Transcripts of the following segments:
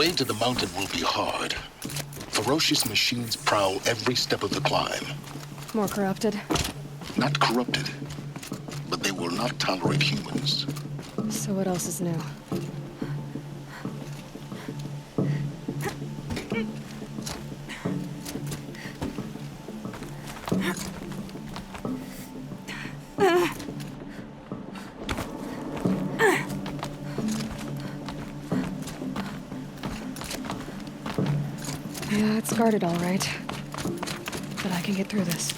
way to the mountain will be hard. Ferocious machines prowl every step of the climb. More corrupted? Not corrupted, but they will not tolerate humans. So what else is new? Yeah, it's guarded all right. But I can get through this.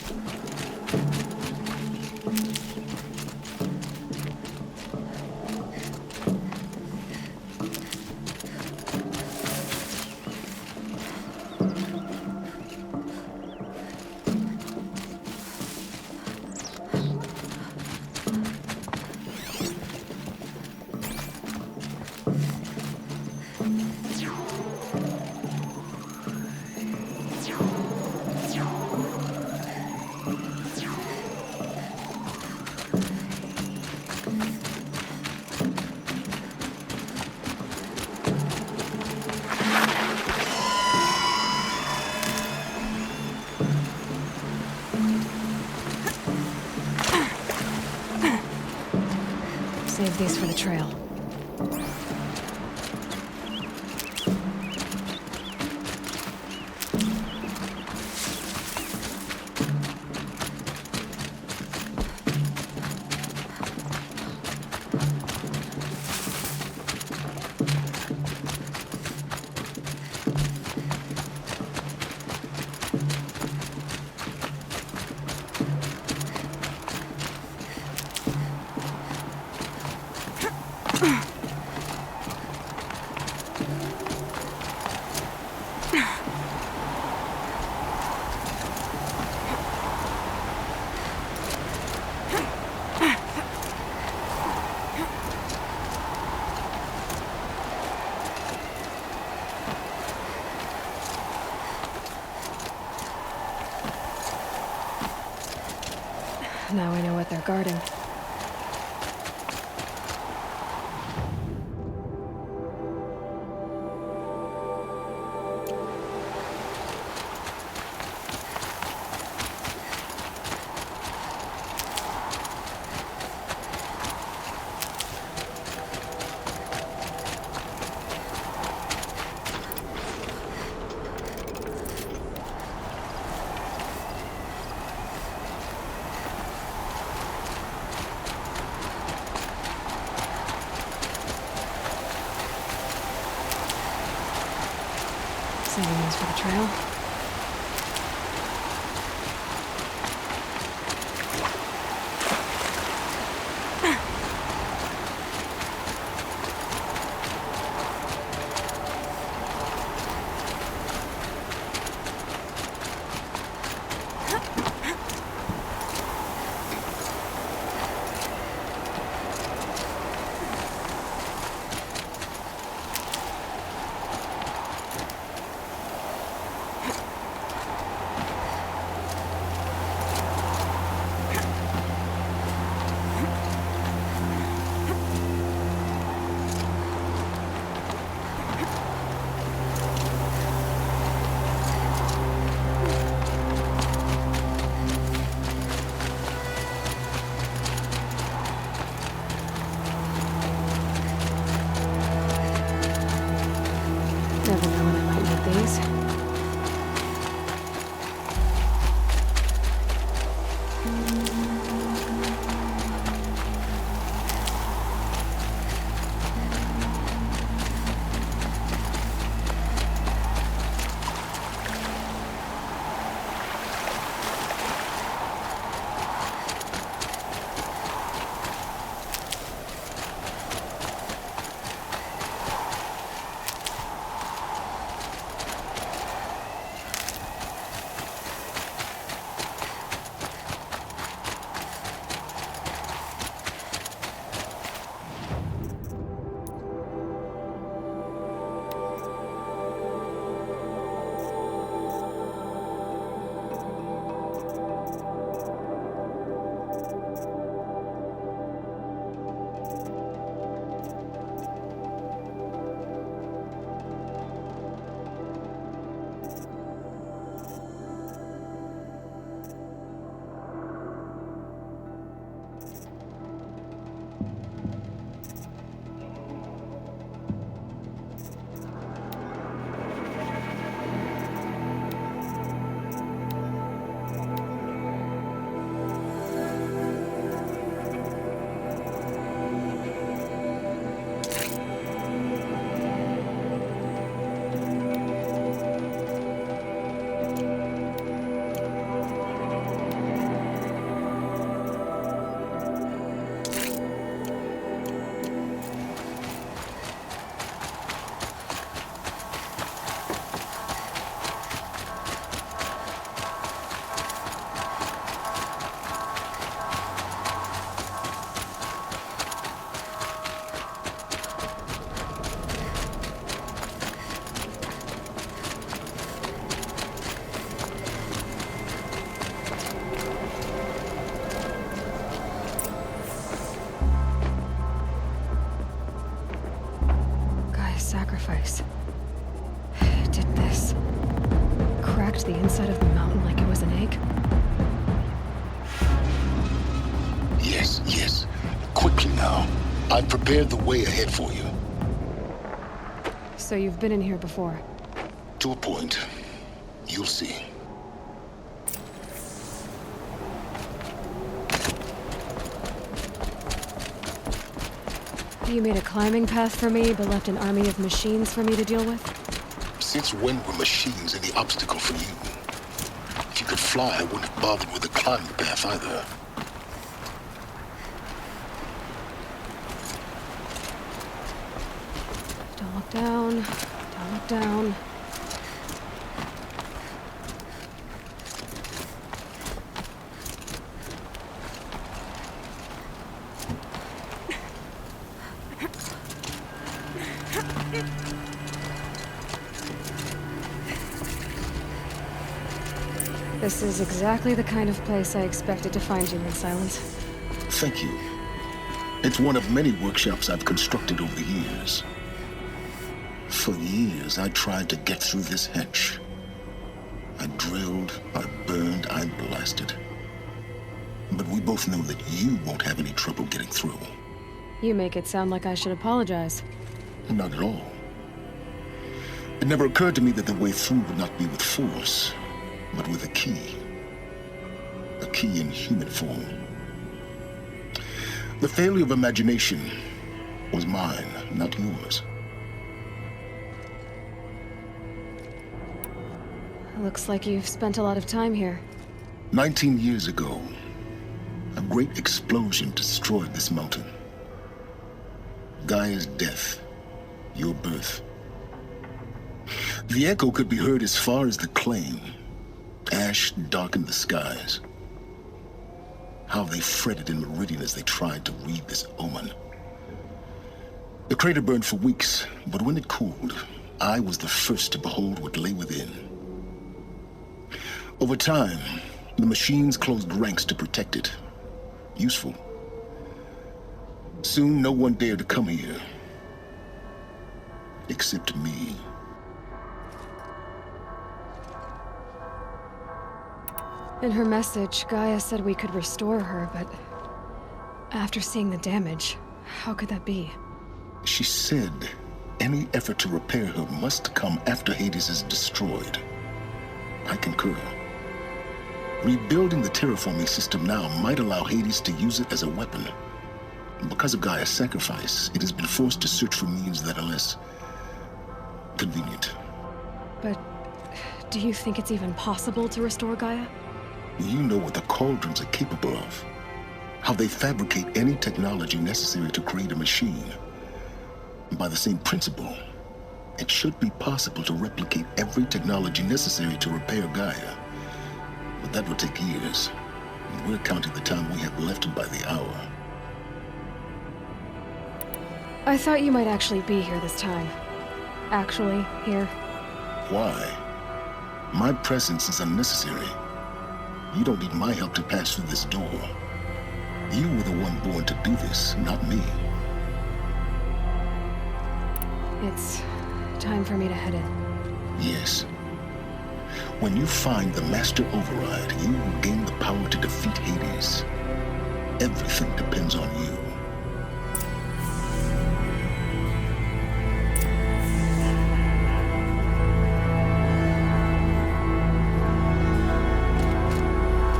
Save these for the trail. Now I know what they're guarding. Saving these for the trail. smash the inside of the mountain like it was an egg? Yes, yes. Quickly now. I've prepared the way ahead for you. So you've been in here before? To a point. You'll see. You made a climbing path for me, but left an army of machines for me to deal with? Since when were machines any obstacle for you? If you could fly, I wouldn't have bothered with the climbing path either. Don't look down. Don't look down. This is exactly the kind of place I expected to find you in, Silence. Thank you. It's one of many workshops I've constructed over the years. For years, I tried to get through this hatch. I drilled, I burned, I blasted. But we both know that you won't have any trouble getting through. You make it sound like I should apologize. Not at all. It never occurred to me that the way through would not be with force, but with a key. A key in human form. The failure of imagination was mine, not yours. Looks like you've spent a lot of time here. 19 years ago, a great explosion destroyed this mountain. Gaia's death, your birth. The echo could be heard as far as the claim. Ash darkened the skies. How they fretted in Meridian as they tried to read this omen. The crater burned for weeks, but when it cooled, I was the first to behold what lay within. Over time, the machines closed ranks to protect it. Useful. Soon, no one dared to come here. Except me. In her message, Gaia said we could restore her, but after seeing the damage, how could that be? She said any effort to repair her must come after Hades is destroyed. I concur. Rebuilding the terraforming system now might allow Hades to use it as a weapon. Because of Gaia's sacrifice, it has been forced to search for means that are less convenient. But do you think it's even possible to restore Gaia? You know what the Cauldrons are capable of. How they fabricate any technology necessary to create a machine. By the same principle, it should be possible to replicate every technology necessary to repair Gaia. But that would take years. And we're counting the time we have left by the hour. I thought you might actually be here this time. Actually, here. Why? My presence is unnecessary. You don't need my help to pass through this door. You were the one born to do this, not me. It's time for me to head in. Yes. When you find the Master Override, you will gain the power to defeat Hades. Everything depends on you.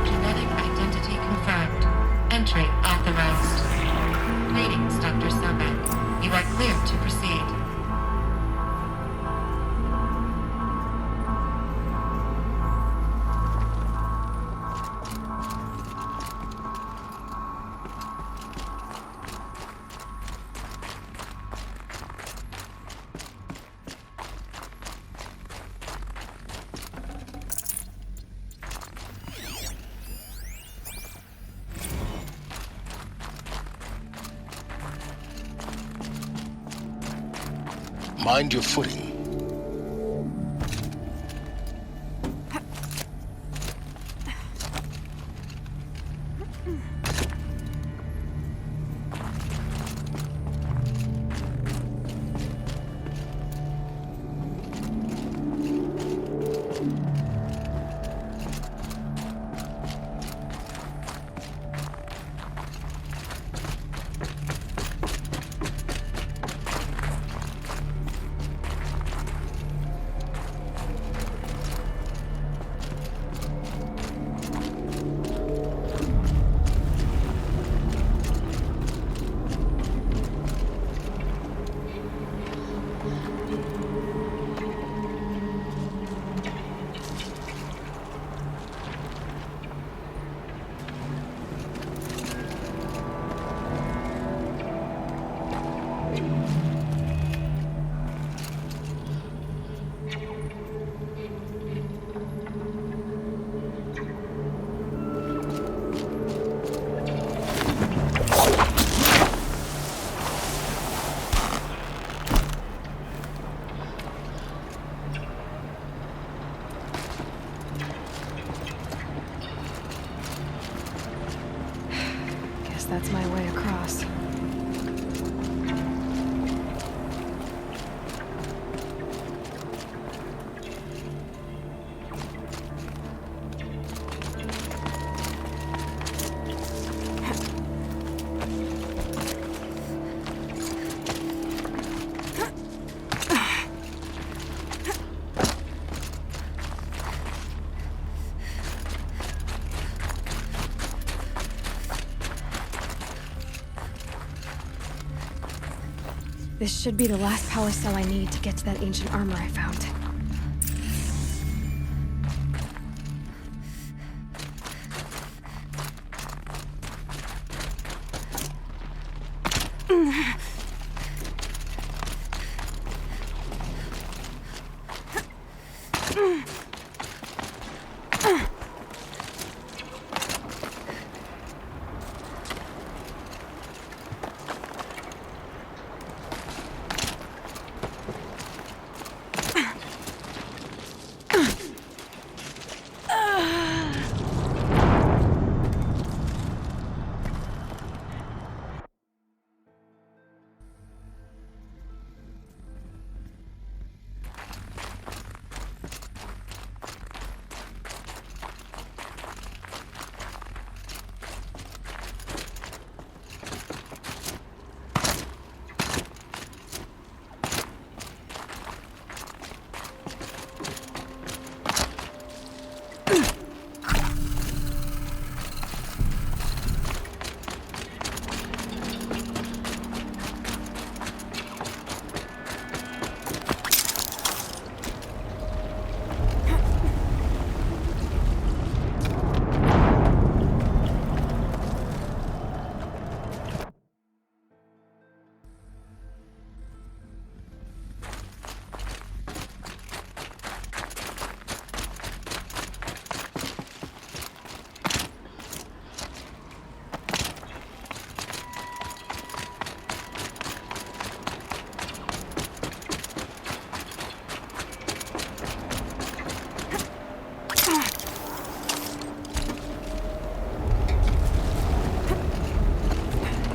Genetic identity confirmed. Entry authorized. Greetings, Dr. Sobek. You are clear to proceed. Mind your footing. that's my way across. This should be the last power cell I need to get to that ancient armor I found.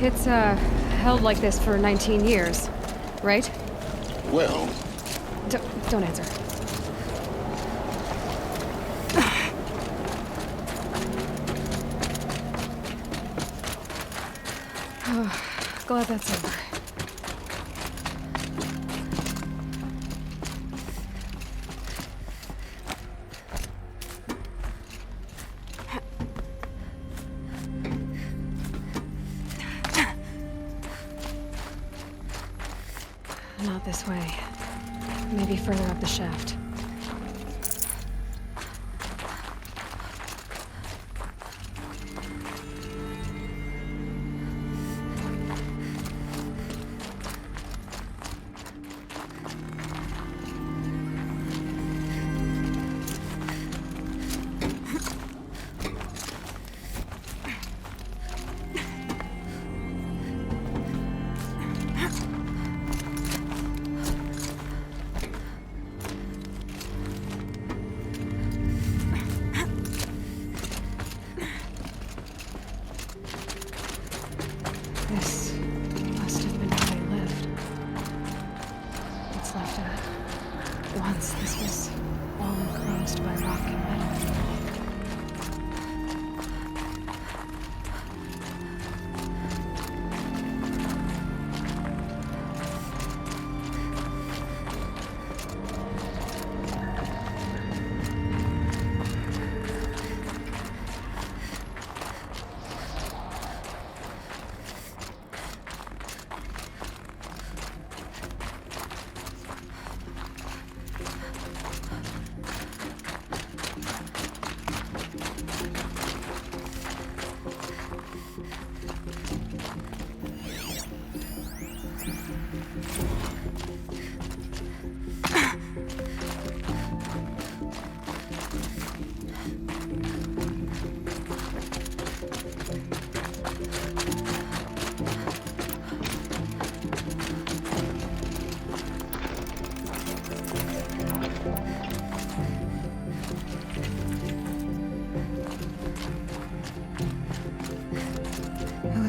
It's, held like this for 19 years, right? Well, Don't answer. Glad that's over. Not this way. Maybe further up the shaft. This must have been how they lived. It's left out. Once this was all enclosed by rock and metal.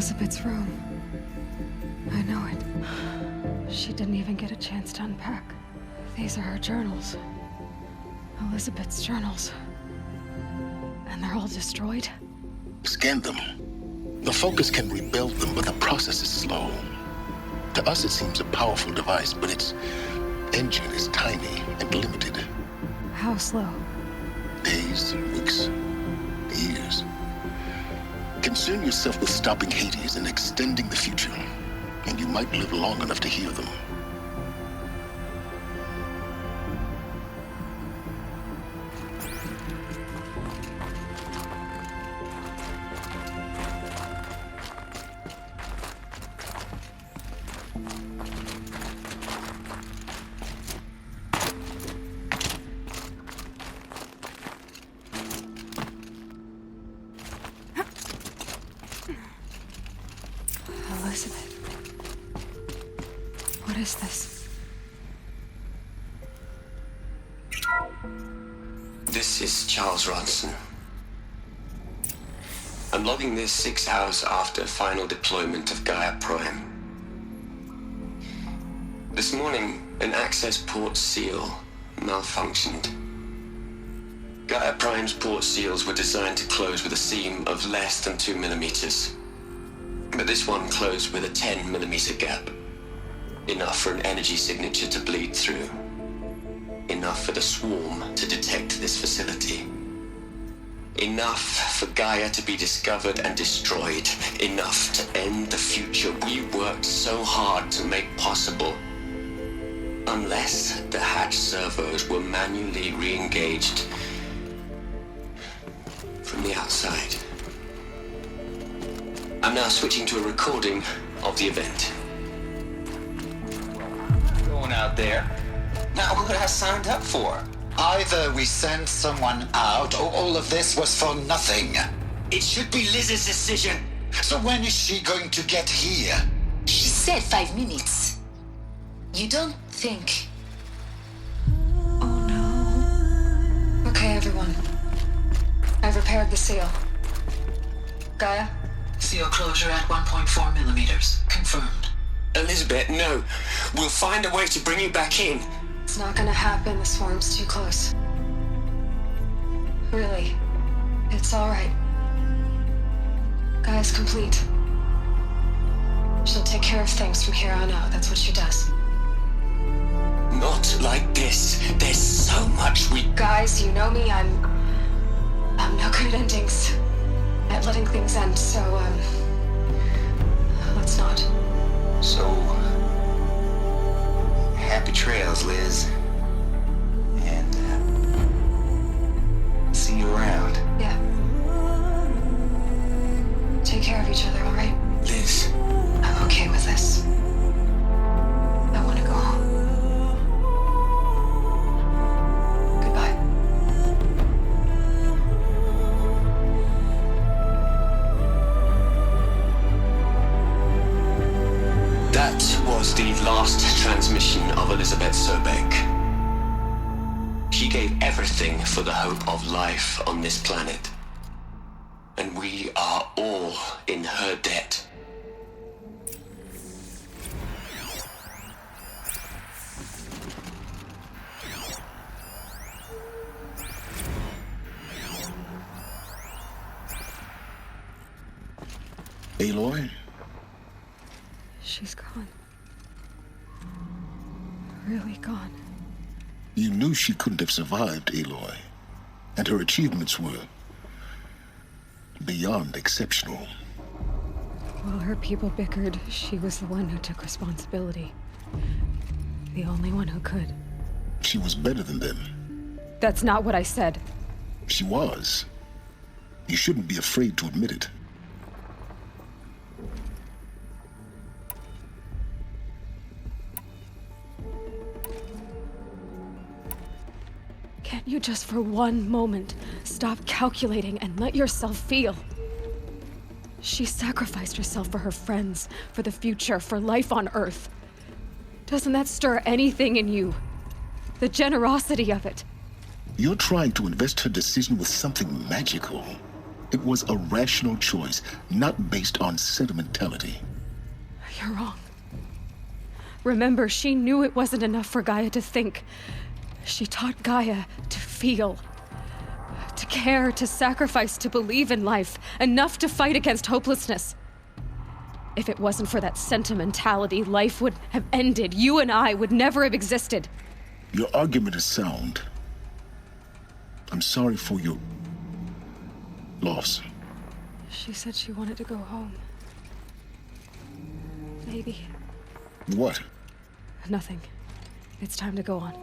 Elizabeth's room. I know it. She didn't even get a chance to unpack. These are her journals. Elizabeth's journals. And they're all destroyed? Scan them. The Focus can rebuild them, but the process is slow. To us, it seems a powerful device, but its engine is tiny and limited. How slow? Days, weeks, years. Concern yourself with stopping Hades and extending the future, and you might live long enough to hear them. Elizabeth. What is this? This is Charles Ronson. I'm logging this 6 hours after final deployment of Gaia Prime. This morning, an access port seal malfunctioned. Gaia Prime's port seals were designed to close with a seam of less than 2 millimeters. But this one closed with a 10 millimeter gap. Enough for an energy signature to bleed through. Enough for the swarm to detect this facility. Enough for Gaia to be discovered and destroyed. Enough to end the future we worked so hard to make possible. Unless the hatch servos were manually re-engaged from the outside. I'm now switching to a recording of the event. Going out there. Now what I signed up for? Either we send someone out, or all of this was for nothing. It should be Liz's decision. So when is she going to get here? She said 5 minutes. You don't think... Oh no. Okay, everyone. I've repaired the seal. Gaia? Seal closure at 1.4 millimeters. Confirmed. Elizabeth, no. We'll find a way to bring you back in. It's not gonna happen. The swarm's too close. Really. It's alright. Gaia's complete. She'll take care of things from here on out. That's what she does. Not like this. There's so much we... Guys, you know me. I'm no good at endings. At letting things end, so, let's not. So, happy trails, Liz. And, see you around. Yeah. Take care of each other, alright? Liz. I'm okay with this. I want to go home. Goodbye. That was the last transmission of Elizabeth Sobek. She gave everything for the hope of life on this planet. And we are all in her debt. Aloy? She's gone. Really gone. You knew she couldn't have survived, Aloy. And her achievements were beyond exceptional. While her people bickered, she was the one who took responsibility. The only one who could. She was better than them. That's not what I said. She was. You shouldn't be afraid to admit it. Can't you just for one moment stop calculating and let yourself feel? She sacrificed herself for her friends, for the future, for life on Earth. Doesn't that stir anything in you? The generosity of it. You're trying to invest her decision with something magical. It was a rational choice, not based on sentimentality. You're wrong. Remember, she knew it wasn't enough for Gaia to think. She taught Gaia to feel. To care, to sacrifice, to believe in life. Enough to fight against hopelessness. If it wasn't for that sentimentality, life would have ended. You and I would never have existed. Your argument is sound. I'm sorry for your loss. She said she wanted to go home. Maybe. What? Nothing. It's time to go on.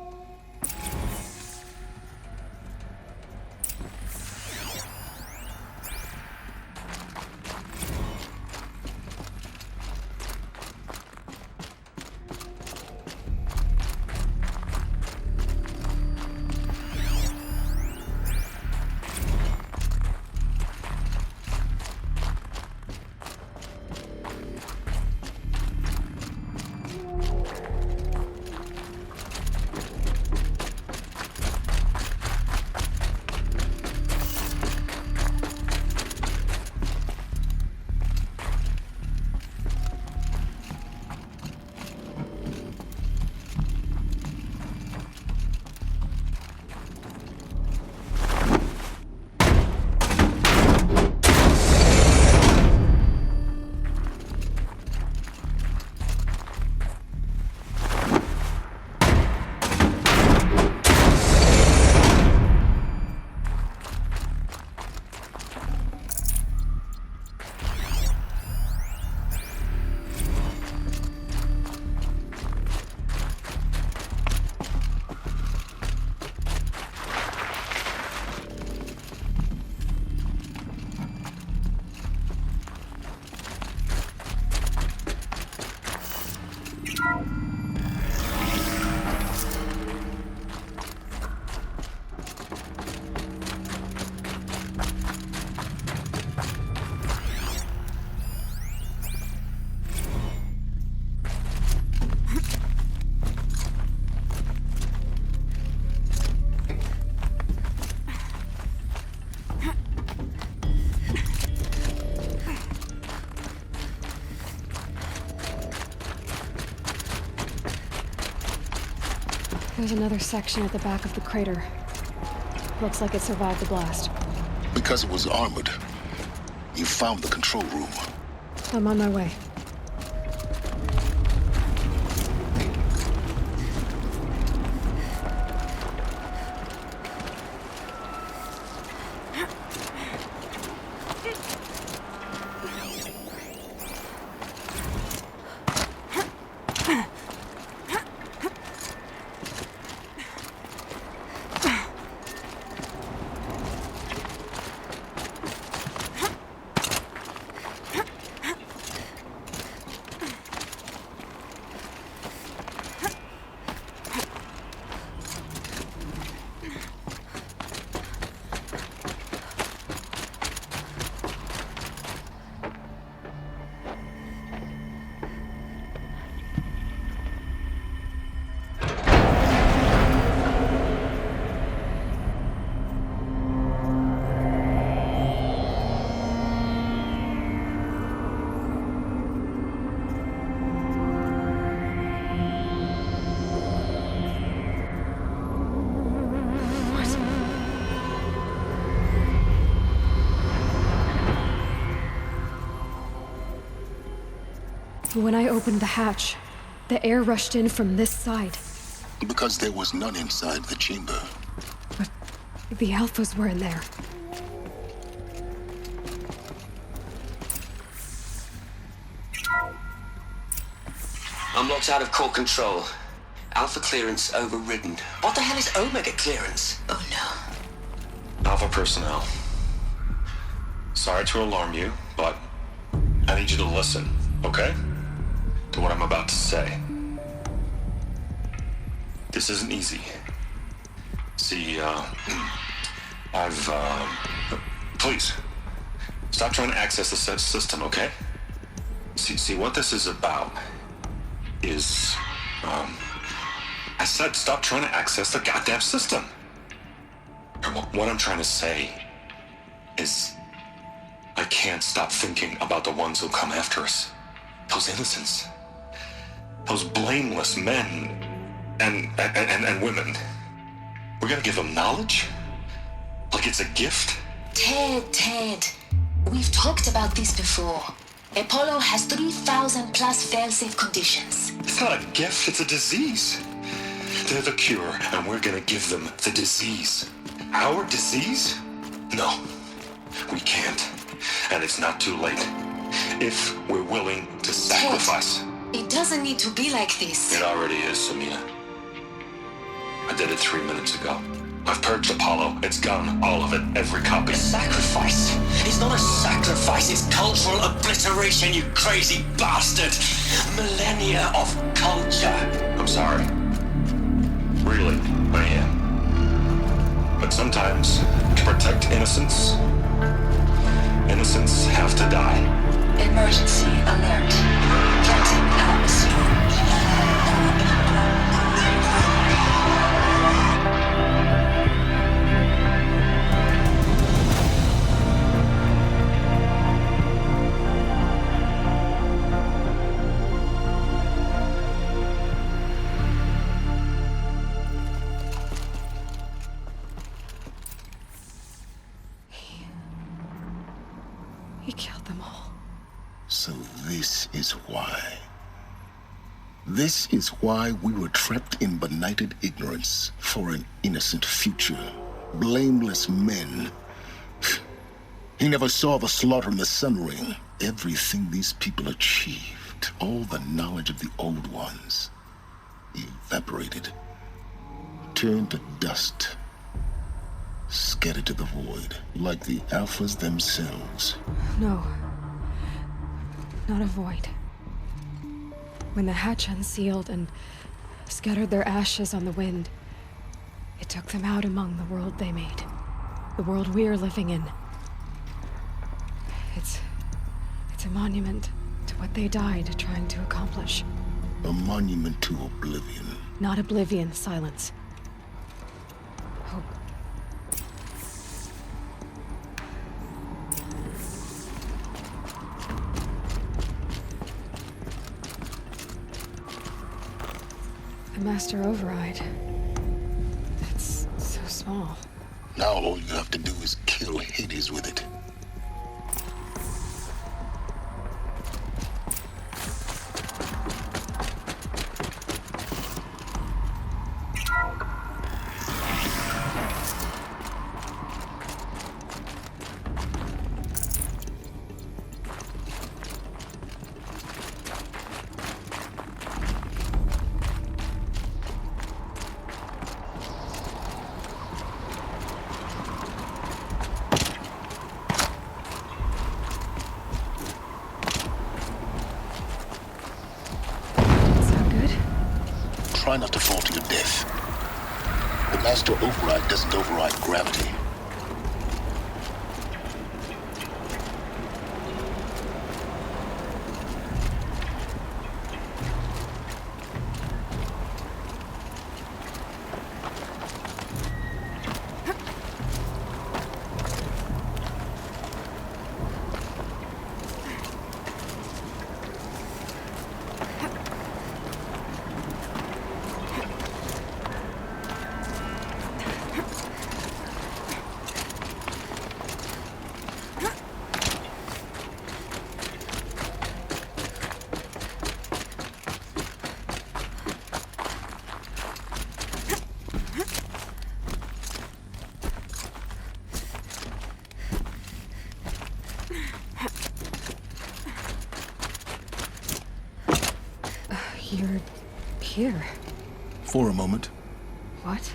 There's another section at the back of the crater. Looks like it survived the blast. Because it was armored, you found the control room. I'm on my way. When I opened the hatch, the air rushed in from this side. Because there was none inside the chamber. But the alphas were in there. I'm locked out of core control. Alpha clearance overridden. What the hell is Omega clearance? Oh no. Alpha personnel. Sorry to alarm you, but I need you to listen, okay? To what I'm about to say. This isn't easy. See, please, stop trying to access the system, okay? See, what this is about is, I said stop trying to access the goddamn system. What I'm trying to say is, can't stop thinking about the ones who'll come after us. Those innocents. Those blameless men and women. We're gonna give them knowledge? Like it's a gift? Ted. We've talked about this before. Apollo has 3,000 plus fail-safe conditions. It's not a gift, it's a disease. They're the cure, and we're gonna give them the disease. Our disease? No, we can't. And it's not too late. If we're willing to sacrifice. Ted, it doesn't need to be like this. It already is, Samina. I did it 3 minutes ago. I've purged Apollo. It's gone. All of it. Every copy. A sacrifice? It's not a sacrifice. It's cultural obliteration, you crazy bastard. Millennia of culture. I'm sorry. Really, I am. But sometimes, to protect innocence, innocents have to die. Emergency alert. Captain atmosphere. He killed them all. So this is why. This is why we were trapped in benighted ignorance for an innocent future. Blameless men. He never saw the slaughter in the Sun Ring. Everything these people achieved, all the knowledge of the old ones, evaporated, turned to dust, scattered to the void, like the Alphas themselves. No. Not a void. When the hatch unsealed and scattered their ashes on the wind, it took them out among the world they made. The world we're living in. It's a monument to what they died trying to accomplish. A monument to oblivion. Not oblivion, silence. Hope. The master override. That's so small. Now all you have to do is kill Hades with it. Try not to fall to your death. The master override doesn't override gravity. You're here. For a moment. What?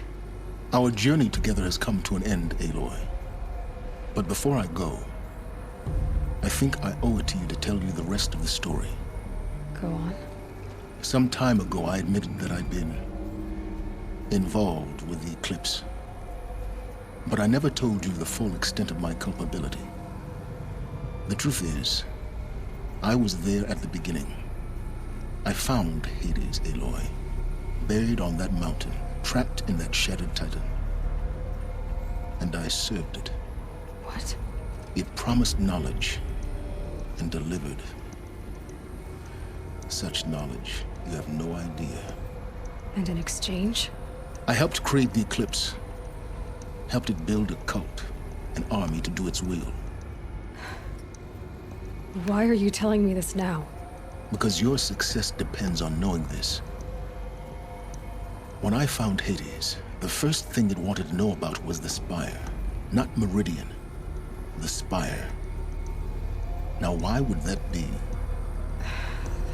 Our journey together has come to an end, Aloy. But before I go, I think I owe it to you to tell you the rest of the story. Go on. Some time ago, I admitted that I'd been involved with the eclipse. But I never told you the full extent of my culpability. The truth is, I was there at the beginning. I found Hades, Aloy, buried on that mountain, trapped in that shattered titan. And I served it. What? It promised knowledge and delivered. Such knowledge, you have no idea. And in exchange? I helped create the Eclipse. Helped it build a cult, an army to do its will. Why are you telling me this now? Because your success depends on knowing this. When I found Hades, the first thing it wanted to know about was the Spire. Not Meridian. The Spire. Now why would that be?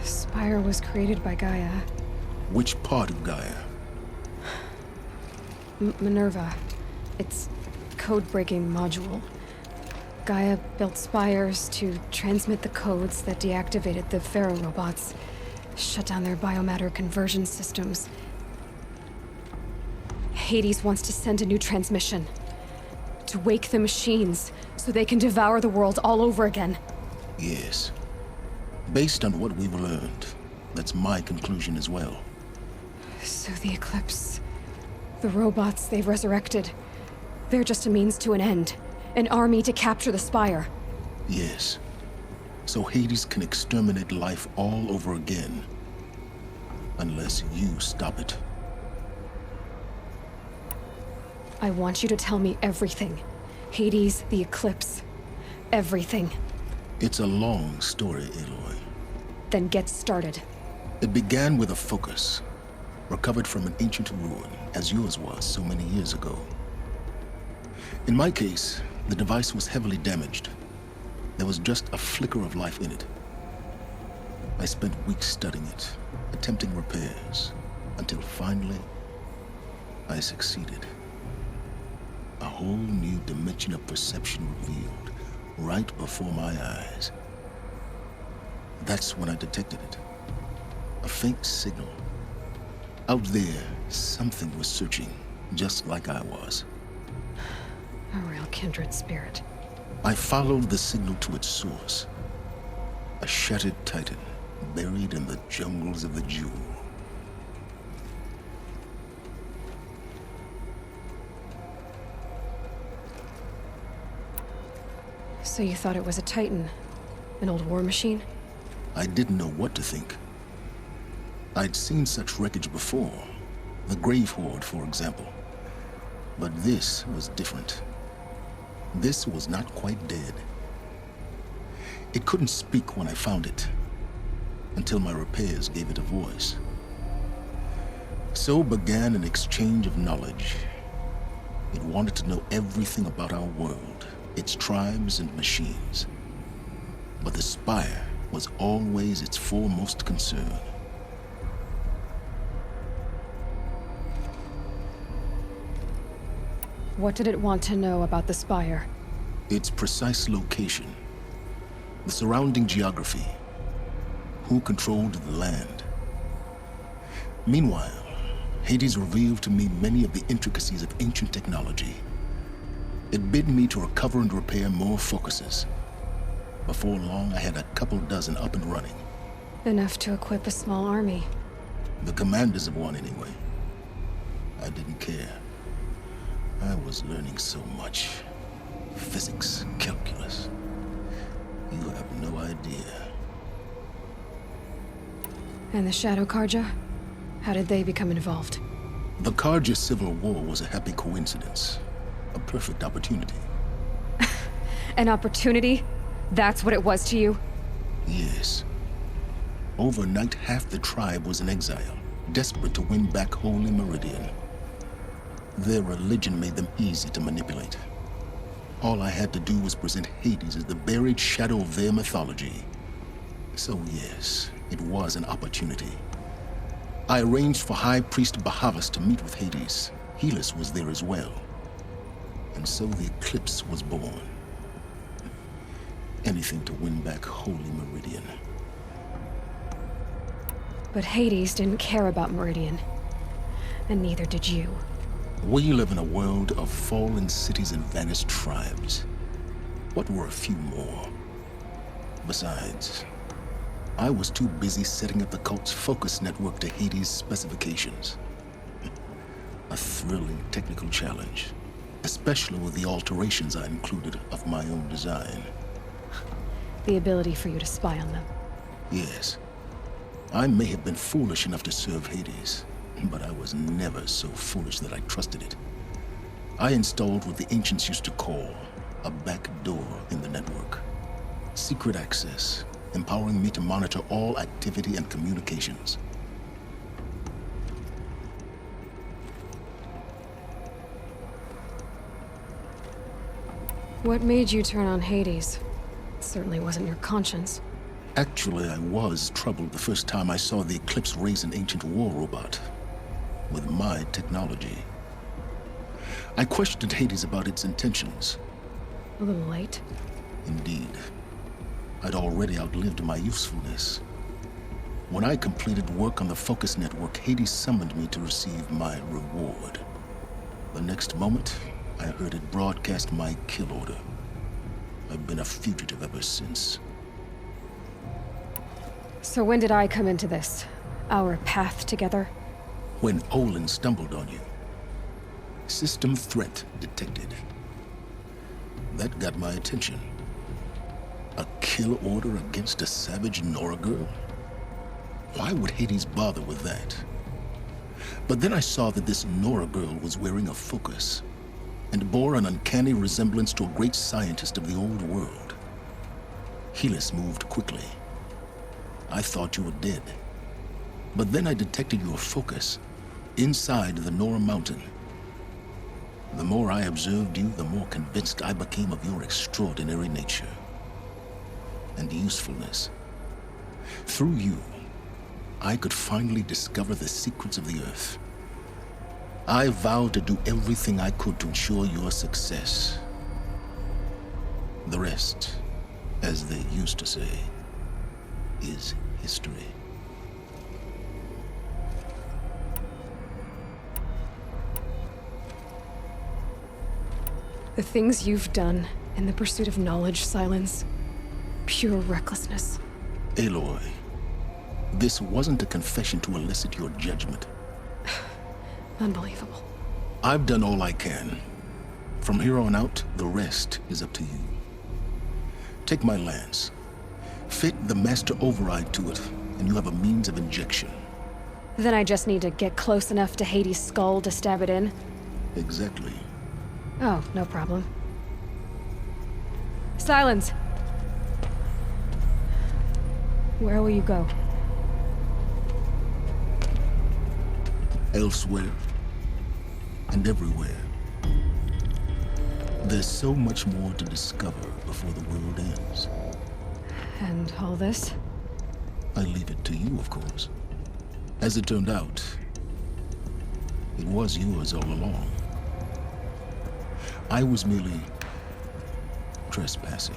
The Spire was created by Gaia. Which part of Gaia? Minerva. Its code-breaking module. Gaia built spires to transmit the codes that deactivated the Pharaoh robots, shut down their biomatter conversion systems. Hades wants to send a new transmission. To wake the machines, so they can devour the world all over again. Yes. Based on what we've learned, that's my conclusion as well. So the Eclipse... the robots they've resurrected... they're just a means to an end. An army to capture the Spire. Yes. So Hades can exterminate life all over again. Unless you stop it. I want you to tell me everything. Hades, the Eclipse. Everything. It's a long story, Aloy. Then get started. It began with a focus. Recovered from an ancient ruin, as yours was so many years ago. In my case, the device was heavily damaged. There was just a flicker of life in it. I spent weeks studying it, attempting repairs, until finally, I succeeded. A whole new dimension of perception revealed, right before my eyes. That's when I detected it. A faint signal. Out there, something was searching, just like I was. A real kindred spirit. I followed the signal to its source. A shattered titan, buried in the jungles of the Jewel. So you thought it was a titan? An old war machine? I didn't know what to think. I'd seen such wreckage before. The Grave Horde, for example. But this was different. This was not quite dead. It couldn't speak when I found it, until my repairs gave it a voice. So began an exchange of knowledge. It wanted to know everything about our world, its tribes and machines. But the Spire was always its foremost concern. What did it want to know about the Spire? Its precise location, the surrounding geography, who controlled the land. Meanwhile, Hades revealed to me many of the intricacies of ancient technology. It bid me to recover and repair more focuses. Before long, I had a couple dozen up and running. Enough to equip a small army. The commanders of one, anyway. I didn't care. I was learning so much. Physics, calculus. You have no idea. And the Shadow Karja? How did they become involved? The Karja Civil War was a happy coincidence. A perfect opportunity. An opportunity? That's what it was to you? Yes. Overnight, half the tribe was in exile, desperate to win back Holy Meridian. Their religion made them easy to manipulate. All I had to do was present Hades as the buried shadow of their mythology. So yes, it was an opportunity. I arranged for High Priest Bahavas to meet with Hades. Helis was there as well. And so the Eclipse was born. Anything to win back Holy Meridian. But Hades didn't care about Meridian. And neither did you. We live in a world of fallen cities and vanished tribes. What were a few more? Besides, I was too busy setting up the cult's focus network to Hades' specifications. A thrilling technical challenge, especially with the alterations I included of my own design. The ability for you to spy on them. Yes. I may have been foolish enough to serve Hades, but I was never so foolish that I trusted it. I installed what the ancients used to call a back door in the network. Secret access, empowering me to monitor all activity and communications. What made you turn on Hades? It certainly wasn't your conscience. Actually, I was troubled the first time I saw the Eclipse raise an ancient war robot with my technology. I questioned Hades about its intentions. A little late. Indeed. I'd already outlived my usefulness. When I completed work on the Focus Network, Hades summoned me to receive my reward. The next moment, I heard it broadcast my kill order. I've been a fugitive ever since. So when did I come into this? Our path together? When Olin stumbled on you. System threat detected. That got my attention. A kill order against a savage Nora girl? Why would Hades bother with that? But then I saw that this Nora girl was wearing a focus and bore an uncanny resemblance to a great scientist of the old world. Helis moved quickly. I thought you were dead. But then I detected your focus inside the Nora mountain. The more I observed you, the more convinced I became of your extraordinary nature and usefulness. Through you, I could finally discover the secrets of the Earth. I vowed to do everything I could to ensure your success. The rest, as they used to say, is history. The things you've done in the pursuit of knowledge, Silence. Pure recklessness. Aloy, this wasn't a confession to elicit your judgment. Unbelievable. I've done all I can. From here on out, the rest is up to you. Take my lance. Fit the master override to it, and you have a means of injection. Then I just need to get close enough to Hades' skull to stab it in? Exactly. Oh, no problem. Silence! Where will you go? Elsewhere. And everywhere. There's so much more to discover before the world ends. And all this? I leave it to you, of course. As it turned out, it was yours all along. I was merely trespassing.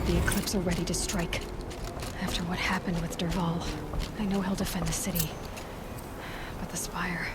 The Eclipse are ready to strike. After what happened with Derval, I know he'll defend the city. But the Spire...